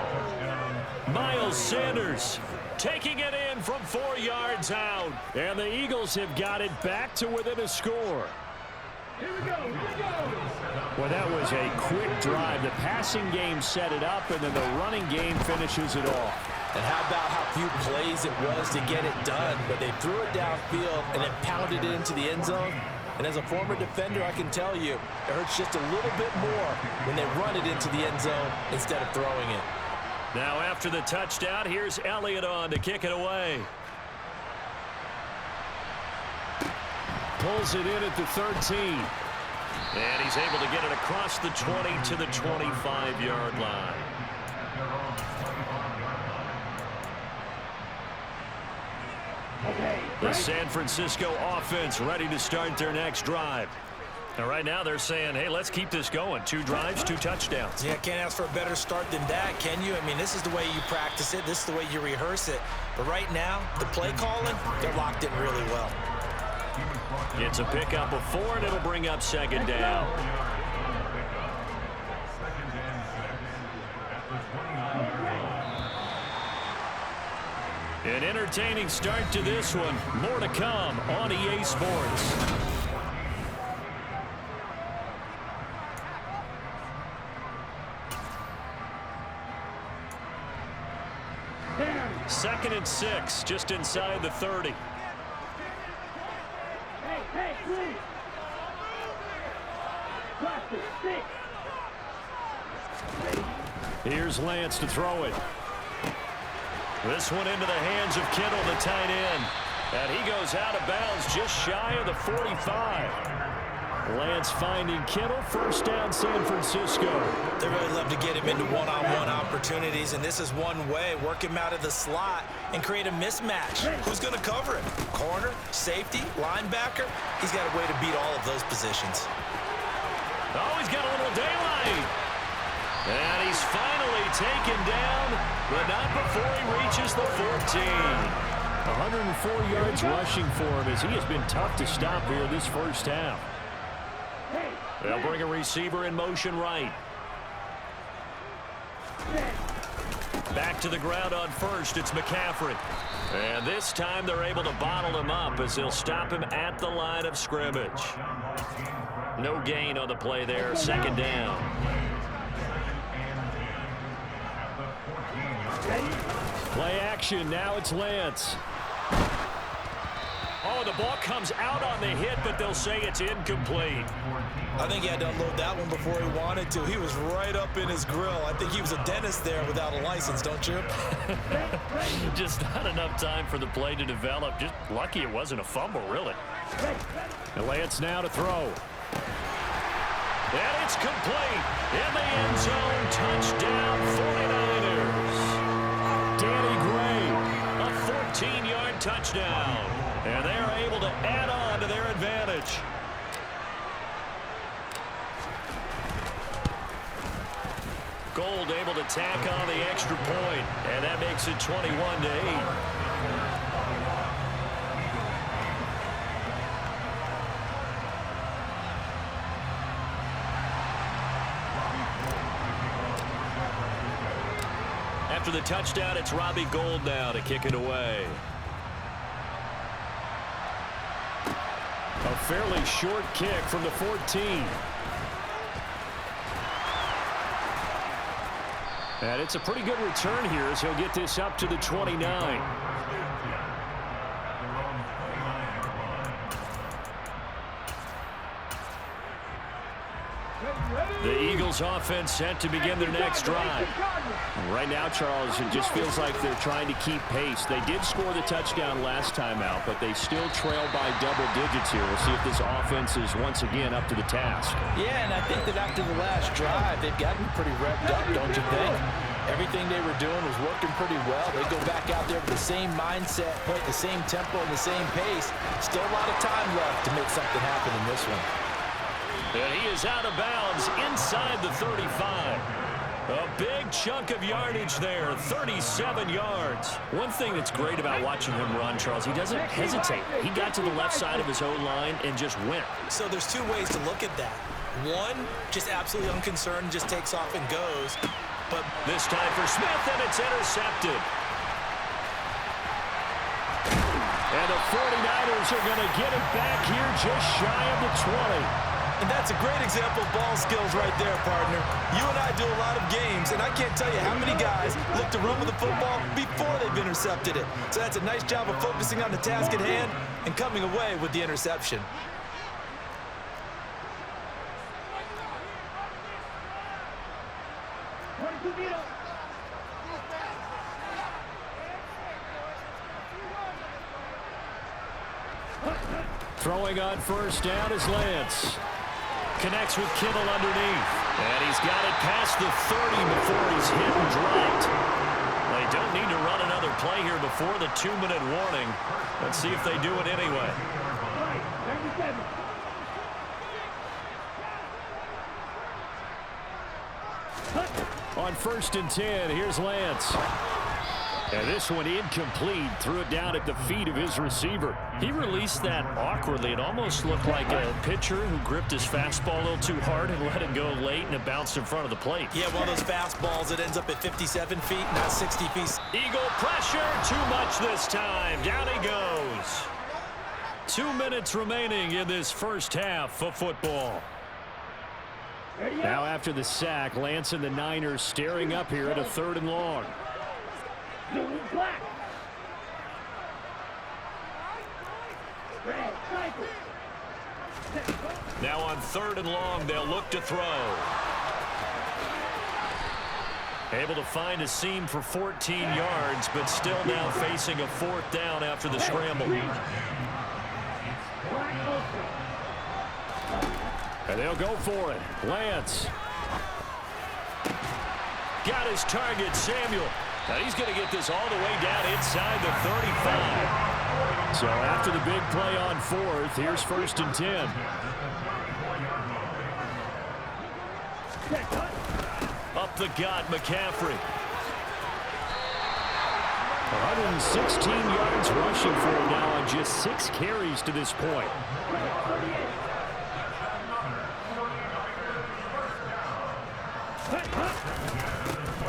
Speaker 1: Miles Sanders taking it in from 4 yards out. And the Eagles have got it back to within a score.
Speaker 9: Here we go.
Speaker 1: Well, that was a quick drive. The passing game set it up, and then the running game finishes it off.
Speaker 2: And how about how few plays it was to get it done, but they threw it downfield and then pounded it into the end zone. And as a former defender, I can tell you, it hurts just a little bit more when they run it into the end zone instead of throwing it.
Speaker 1: Now after the touchdown, here's Elliott on to kick it away. Pulls it in at the 13. And he's able to get it across the 20 to the 25-yard line. The San Francisco offense ready to start their next drive. And right now they're saying, hey, let's keep this going. 2 drives, 2 touchdowns.
Speaker 2: Yeah, can't ask for a better start than that, can you? I mean, this is the way you practice it. This is the way you rehearse it. But right now, the play calling, they're locked in really well.
Speaker 1: It's a pickup of 4, and it'll bring up second down. An entertaining start to this one. More to come on EA Sports. Second and 6, just inside the 30. Here's Lance to throw it. This one into the hands of Kittle, the tight end. And he goes out of bounds just shy of the 45. Lance finding Kittle. First down, San Francisco.
Speaker 2: They really love to get him into one-on-one opportunities, and this is one way. Work him out of the slot and create a mismatch. Who's going to cover him? Corner, safety, linebacker? He's got a way to beat all of those positions.
Speaker 1: Oh, he's got a little daylight. And he's finally taken down, but not before he reaches the 14. 104 yards rushing for him as he has been tough to stop here this first half. They'll bring a receiver in motion right. Back to the ground on first. It's McCaffrey. And this time they're able to bottle him up as they'll stop him at the line of scrimmage. No gain on the play there. Second down. Play action. Now it's Lance. Oh, the ball comes out on the hit, but they'll say it's incomplete.
Speaker 2: I think he had to unload that one before he wanted to. He was right up in his grill. I think he was a dentist there without a license, don't you?
Speaker 1: Just not enough time for the play to develop. Just lucky it wasn't a fumble, really. And Lance now to throw. And it's complete. In the end zone, touchdown 49ers. Danny Gray, a 14-yard touchdown. And they're able to add on to their advantage. Gold able to tack on the extra point, and that makes it 21-8. After the touchdown, it's Robbie Gould now to kick it away. A fairly short kick from the 14. And it's a pretty good return here as he'll get this up to the 29. The Eagles offense set to begin their next drive. Right now, Charles, it just feels like they're trying to keep pace. They did score the touchdown last time out, but they still trail by double digits here. We'll see if this offense is once again up to the task.
Speaker 2: Yeah, and I think that after the last drive, they've gotten pretty revved up, don't you think? Everything they were doing was working pretty well. They go back out there with the same mindset, play at the same tempo and the same pace. Still a lot of time left to make something happen in this one.
Speaker 1: And he is out of bounds inside the 35. A big chunk of yardage there, 37 yards. One thing that's great about watching him run, Charles, he doesn't hesitate. He got to the left side of his own line and just went.
Speaker 2: So there's two ways to look at that. One, just absolutely unconcerned, just takes off and goes. But
Speaker 1: this time for Smith, and it's intercepted. And the 49ers are going to get it back here just shy of the 20.
Speaker 2: And that's a great example of ball skills right there, partner. You and I do a lot of games, and I can't tell you how many guys look to run with the football before they've intercepted it. So that's a nice job of focusing on the task at hand and coming away with the interception.
Speaker 1: Throwing on first down is Lance. Connects with Kittle underneath. And he's got it past the 30 before he's hit and dropped. They don't need to run another play here before the 2-minute warning. Let's see if they do it anyway. On first and 10, here's Lance. And this one incomplete. Threw it down at the feet of his receiver. He released that awkwardly. It almost looked like a pitcher who gripped his fastball a little too hard and let it go late, and it bounced in front of the plate.
Speaker 2: Yeah, one of those fastballs that ends up at 57 feet, not 60 feet.
Speaker 1: Eagle pressure, too much this time. Down he goes. 2 minutes remaining in this first half of football. Now after the sack, Lance and the Niners staring up here at a 3rd and long. Now on 3rd and long, they'll look to throw. Able to find a seam for 14 yards, but still now facing a 4th down after the scramble. And they'll go for it. Lance. Got his target, Samuel. Now he's going to get this all the way down inside the 35. So after the big play on 4th, here's 1st and 10. Up the gut, McCaffrey. 116 yards rushing for him now on just 6 carries to this point.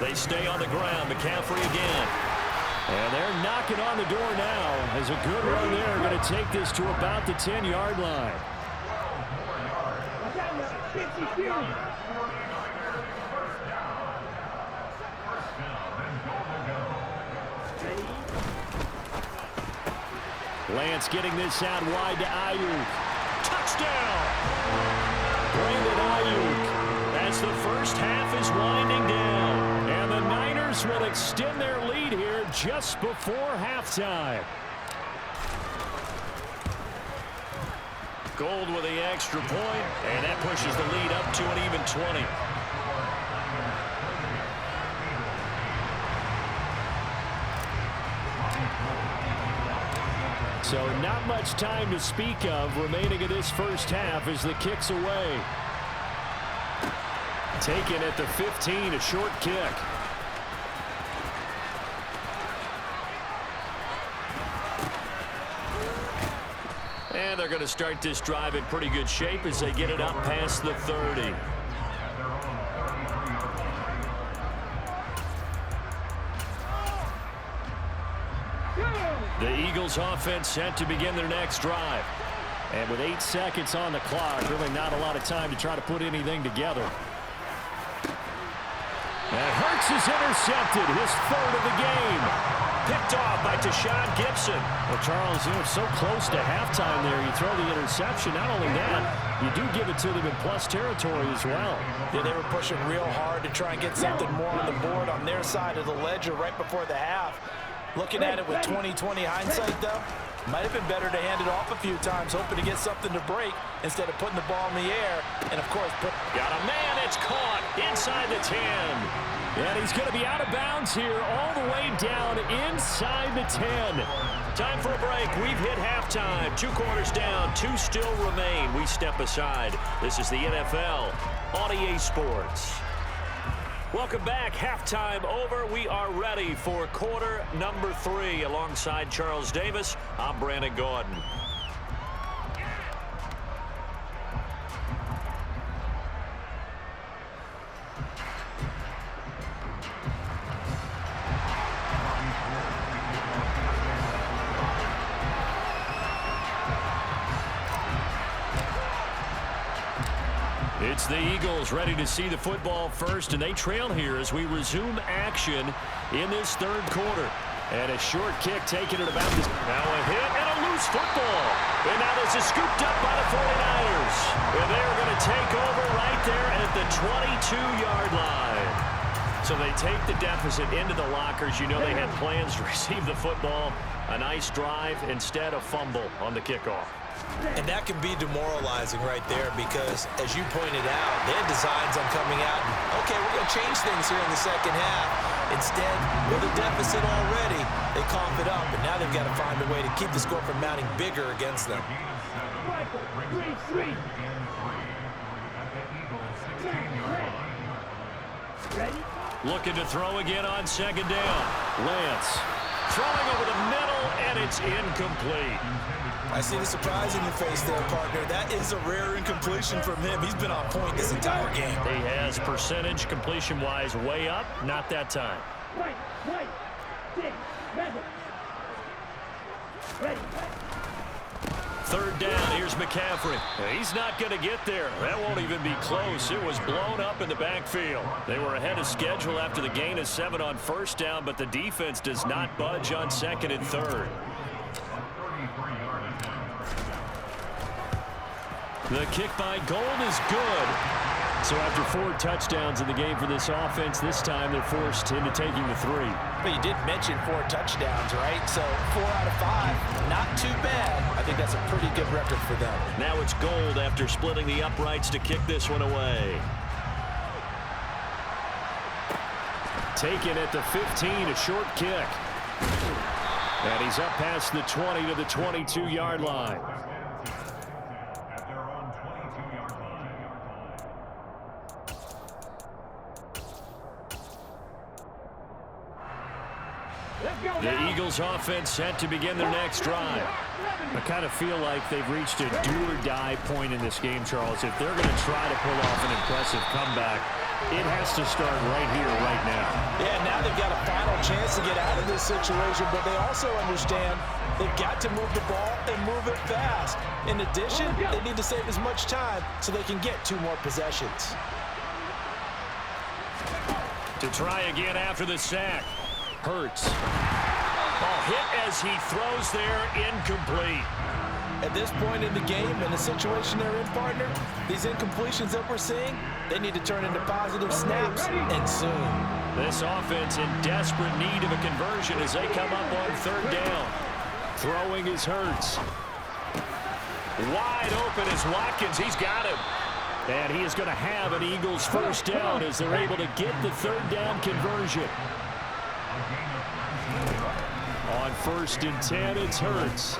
Speaker 1: They stay on the ground. McCaffrey again. And they're knocking on the door now as a good run there. Going to take this to about the 10-yard line. Lance getting this out wide to Ayuk. Touchdown! Brandon Ayuk as the first half is winding down. And the Niners will extend their lead here just before halftime. Gold with the extra point, and that pushes the lead up to an even 20. So not much time to speak of remaining in this first half as the kick's away. Taken at the 15, a short kick. And they're going to start this drive in pretty good shape as they get it up past the 30. The Eagles offense set to begin their next drive. And with 8 seconds on the clock, really not a lot of time to try to put anything together. And Hurts is intercepted, his 3rd of the game. Picked off by Deshaun Gibson. Well, Charles, you're so close to halftime there. You throw the interception. Not only that, you do give it to them in plus territory as well.
Speaker 2: Yeah, they were pushing real hard to try and get something more on the board on their side of the ledger right before the half. Looking at it with 20/20 hindsight, though, might have been better to hand it off a few times, hoping to get something to break instead of putting the ball in the air. And, of course,
Speaker 1: got a man. It's caught inside the 10. And he's going to be out of bounds here all the way down inside the 10. Time for a break. We've hit halftime. 2 quarters down. 2 still remain. We step aside. This is the NFL on EA Sports. Welcome back. Halftime over. We are ready for quarter number 3. Alongside Charles Davis, I'm Brandon Gordon. It's the Eagles ready to see the football first, and they trail here as we resume action in this 3rd quarter. And a short kick taken at about this. Now a hit and a loose football. And now this is scooped up by the 49ers. And they're going to take over right there at the 22-yard line. So they take the deficit into the lockers. You know they had plans to receive the football. A nice drive, instead a fumble on the kickoff.
Speaker 2: And that can be demoralizing right there because, as you pointed out, they had designs on coming out and, okay, we're going to change things here in the second half. Instead, with a deficit already, they cough it up, and now they've got to find a way to keep the score from mounting bigger against them.
Speaker 1: Looking to throw again on 2nd down. Lance throwing over the middle, and it's incomplete.
Speaker 2: I see the surprise in your face there, partner. That is a rare incompletion from him. He's been on point this entire game.
Speaker 1: He has percentage completion-wise way up. Not that time. Third down. Here's McCaffrey. He's not going to get there. That won't even be close. It was blown up in the backfield. They were ahead of schedule after the gain of 7 on 1st down, but the defense does not budge on 2nd and 3rd. The kick by Gold is good. So after 4 touchdowns in the game for this offense, this time they're forced into taking the 3.
Speaker 2: But you did mention 4 touchdowns, right? So 4 out of 5, not too bad. I think that's a pretty good record for them.
Speaker 1: Now it's Gold after splitting the uprights to kick this one away. Taken at the 15, a short kick. And he's up past the 20 to the 22-yard line.
Speaker 9: At their own 22-yard line.
Speaker 1: The Eagles offense set to begin their next drive. I kind of feel like they've reached a do-or-die point in this game, Charles. If they're going to try to pull off an impressive comeback, it has to start right here, right now.
Speaker 2: Yeah, now they've got a final chance to get out of this situation, but they also understand they've got to move the ball and move it fast. In addition, they need to save as much time so they can get 2 more possessions.
Speaker 1: To try again after the sack. Hurts. Ball hit as he throws there, incomplete.
Speaker 2: At this point in the game, in the situation they're in, partner, these incompletions that we're seeing, they need to turn into positive snaps, and soon.
Speaker 1: This offense in desperate need of a conversion as they come up on 3rd down. Throwing is Hurts. Wide open is Watkins. He's got him. And he is going to have an Eagles first down as they're able to get the 3rd down conversion. On 1st and 10, it's Hurts.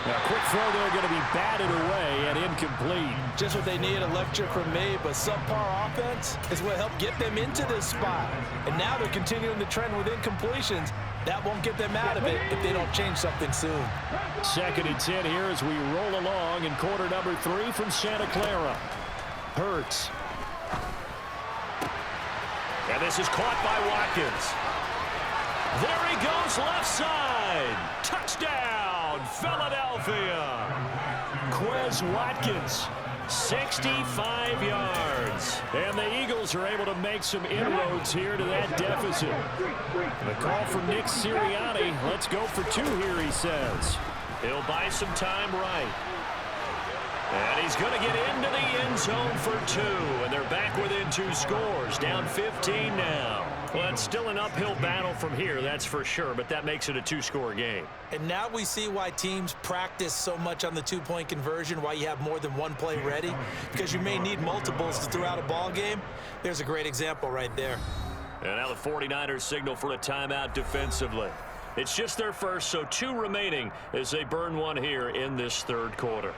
Speaker 1: Now, quick throw there going to be batted away and incomplete.
Speaker 2: Just what they need, a lecture from me, but subpar offense is what helped get them into this spot. And now they're continuing the trend with incompletions. That won't get them out of it if they don't change something soon.
Speaker 1: 2nd and 10 here as we roll along in quarter number 3 from Santa Clara. Hurts. And this is caught by Watkins. There he goes, left side. Touchdown, Philadelphia. Quez Watkins, 65 yards. And the Eagles are able to make some inroads here to that deficit. The call from Nick Sirianni. Let's go for 2 here, he says. He'll buy some time right. And he's going to get into the end zone for 2. And they're back within 2 scores. Down 15 now. Well, it's still an uphill battle from here, that's for sure. But that makes it a 2-score game.
Speaker 2: And now we see why teams practice so much on the 2-point conversion, why you have more than 1 play ready. Because you may need multiples to throw out a ball game. There's a great example right there.
Speaker 1: And now the 49ers signal for a timeout defensively. It's just their first, so 2 remaining as they burn 1 here in this 3rd quarter.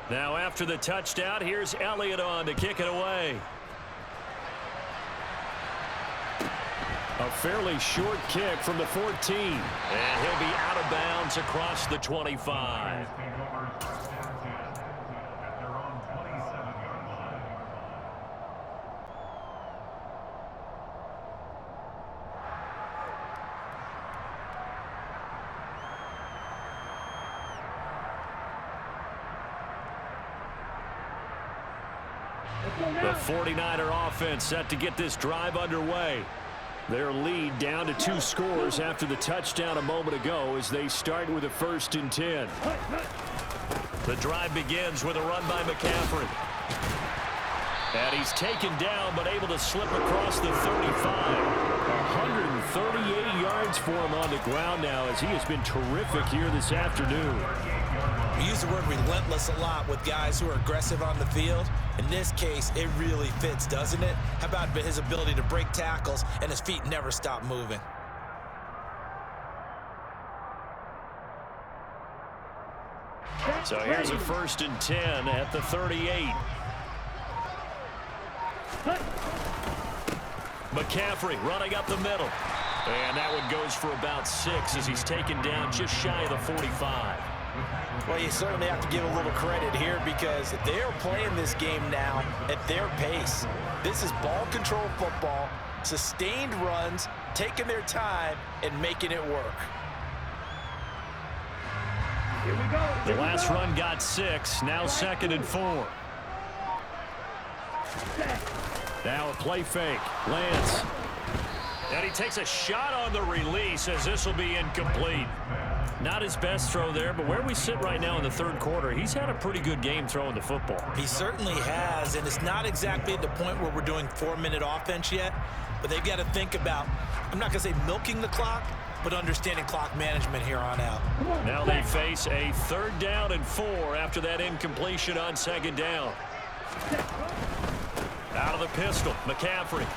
Speaker 1: Now after the touchdown, here's Elliott on to kick it away. A fairly short kick from the 14. And he'll be out of bounds across the 25. The 49er offense set to get this drive underway. Their lead down to 2 scores after the touchdown a moment ago as they start with a 1st and 10. The drive begins with a run by McCaffrey. And he's taken down but able to slip across the 35. 138 yards for him on the ground now as he has been terrific here this afternoon.
Speaker 2: We use the word relentless a lot with guys who are aggressive on the field. In this case, it really fits, doesn't it? How about his ability to break tackles and his feet never stop moving?
Speaker 1: So here's a 1st and 10 at the 38. McCaffrey running up the middle. And that one goes for about 6 as he's taken down just shy of the 45.
Speaker 2: Well, you certainly have to give a little credit here because they're playing this game now at their pace. This is ball control football, sustained runs, taking their time, and making it work.
Speaker 9: Here we go.
Speaker 1: The last run got 6, now 2nd and 4. Now a play fake. Lance. And he takes a shot on the release as this will be incomplete. Not his best throw there, but where we sit right now in the third quarter, he's had a pretty good game throwing the football.
Speaker 2: He certainly has, and it's not exactly at the point where we're doing 4-minute offense yet, but they've got to think about, I'm not going to say milking the clock, but understanding clock management here on out.
Speaker 1: Now they face a 3rd down and 4 after that incompletion on 2nd down. Out of the pistol, McCaffrey.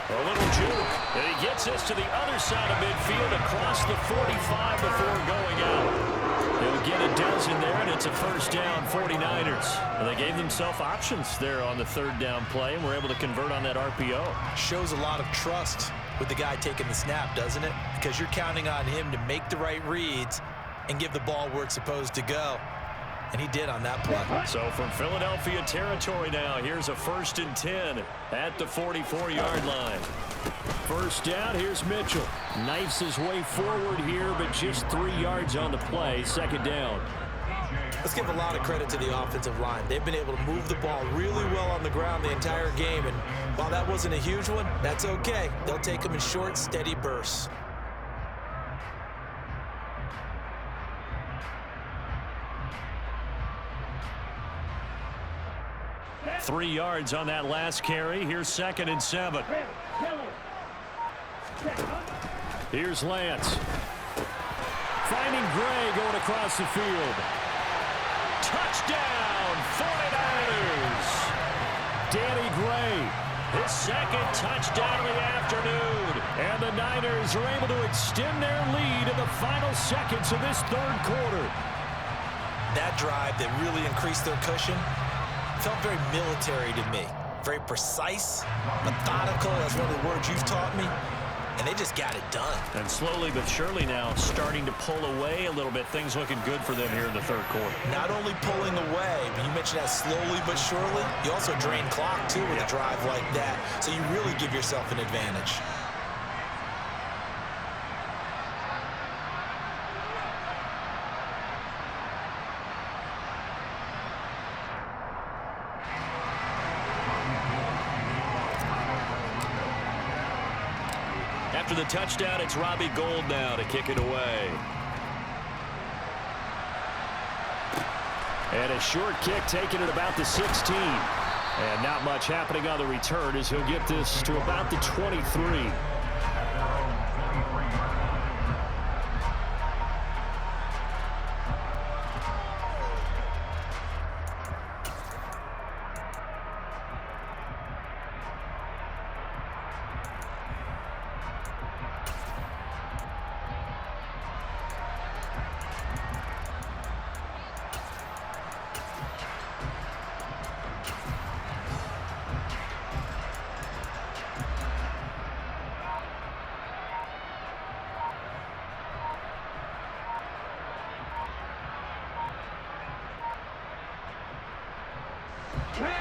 Speaker 1: A little juke, and he gets this to the other side of midfield across the 45 before going out. He'll get a dozen there, and it's a 1st down, 49ers. And they gave themselves options there on the 3rd down play, and were able to convert on that RPO.
Speaker 2: Shows a lot of trust with the guy taking the snap, doesn't it? Because you're counting on him to make the right reads and give the ball where it's supposed to go. And he did on that play.
Speaker 1: So from Philadelphia territory now, here's a 1st and 10 at the 44-yard line. 1st down, here's Mitchell. Knifes his way forward here, but just 3 yards on the play. 2nd down.
Speaker 2: Let's give a lot of credit to the offensive line. They've been able to move the ball really well on the ground the entire game. And while that wasn't a huge one, that's okay. They'll take them in short, steady bursts.
Speaker 1: 3 yards on that last carry. Here's 2nd and 7. Here's Lance. Finding Gray going across the field. Touchdown, 49ers. Danny Gray, his 2nd touchdown of the afternoon. And the Niners are able to extend their lead in the final seconds of this 3rd quarter.
Speaker 2: That drive that really increased their cushion felt very military to me. Very precise, methodical. That's one of the words you've taught me. And they just got it done.
Speaker 1: And slowly but surely now starting to pull away a little bit. Things looking good for them here in the 3rd quarter.
Speaker 2: Not only pulling away, but you mentioned that slowly but surely. You also drain clock, too, with a drive like that. So you really give yourself an advantage.
Speaker 1: After the touchdown, it's Robbie Gould now to kick it away. And a short kick taken at about the 16. And not much happening on the return as he'll get this to about the 23.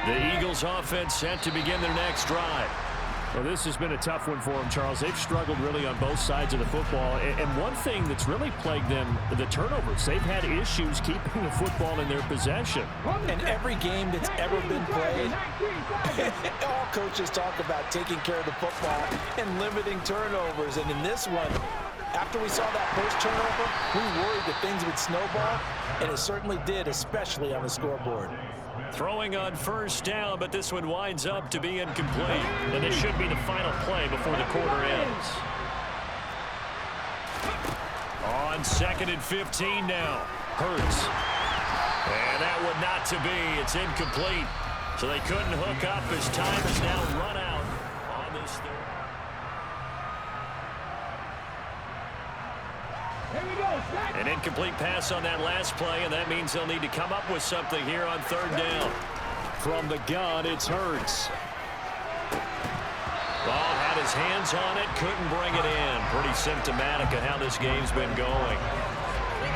Speaker 1: The Eagles offense set to begin their next drive. Well, this has been a tough one for them, Charles. They've struggled really on both sides of the football. And one thing that's really plagued them, the turnovers. They've had issues keeping the football in their possession.
Speaker 2: In every game that's ever been played, all coaches talk about taking care of the football and limiting turnovers. And in this one, after we saw that first turnover, we worried that things would snowball, and it certainly did, especially on the scoreboard.
Speaker 1: Throwing on 1st down, but this one winds up to be incomplete. And this should be the final play before the quarter ends. On 2nd and 15 now. Hurts. And that would not to be. It's incomplete. So they couldn't hook up as time has now run out on this third. An incomplete pass on that last play, and that means they'll need to come up with something here on 3rd down. From the gun, it's Hurts. Ball had his hands on it, couldn't bring it in. Pretty symptomatic of how this game's been going.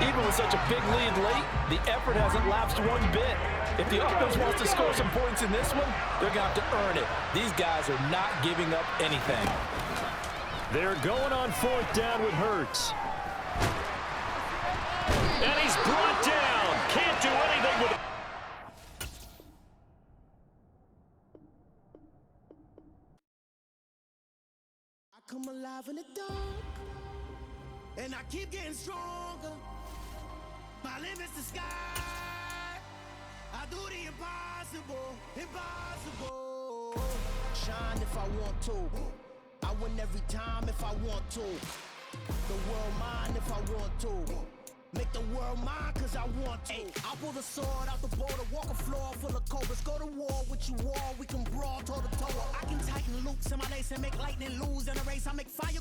Speaker 2: Even with such a big lead late, the effort hasn't lapsed one bit. If the offense wants to score some points in this one, they're going to have to earn it. These guys are not giving up anything.
Speaker 1: They're going on 4th down with Hurts. And he's brought down. Can't do anything with it.
Speaker 10: survive in the dark, and I keep getting stronger. My limit's the sky. I do the impossible, impossible. Shine if I want to. I win every time if I want to. The world mine if I want to. Make the world mine cause I want to. I pull the sword out the border, walk a floor full of cobras. Go to war with you all, we can brawl toe to toe. I can tighten loops in my lace and make lightning lose in a race. I make fire cool.